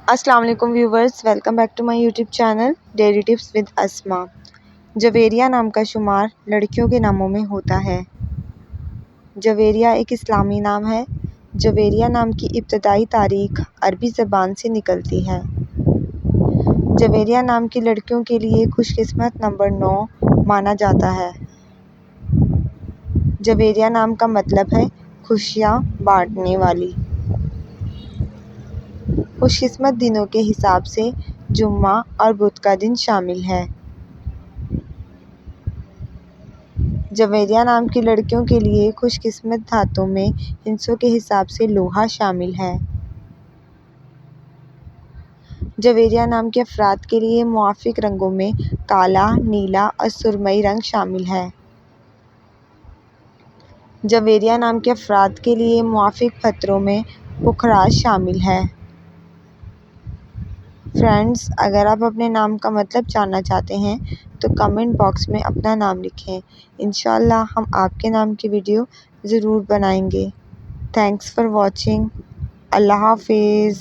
السلام علیکم viewers, welcome back to my YouTube channel daily tips with Asma. Javeria نام کا شمار لڑکیوں کے ناموں میں ہوتا ہے۔ جویریہ ایک اسلامی نام ہے۔ جویریہ نام کی ابتدائی تاریخ عربی زبان سے نکلتی ہے۔ جویریہ نام کی لڑکیوں کے لیے خوش قسمت نمبر 9 مانا جاتا ہے۔ جویریہ نام کا مطلب ہے خوشیاں بانٹنے والی۔ خوش قسمت دنوں کے حساب سے جمعہ اور بدھ کا دن شامل ہے۔ جویریہ نام کی لڑکیوں کے لیے خوش قسمت دھاتوں میں ہندسوں کے حساب سے لوہا شامل ہے۔ جویریہ نام کے افراد کے لیے موافق رنگوں میں کالا، نیلا اور سرمئی رنگ شامل ہے۔ جویریہ نام کے افراد کے لیے موافق پتھروں میں پکھراج شامل ہے۔ فرینڈز، اگر آپ اپنے نام کا مطلب جاننا چاہتے ہیں تو کمنٹ باکس میں اپنا نام لکھیں۔ انشاءاللہ ہم آپ کے نام کی ویڈیو ضرور بنائیں گے۔ Thanks for watching. اللہ حافظ۔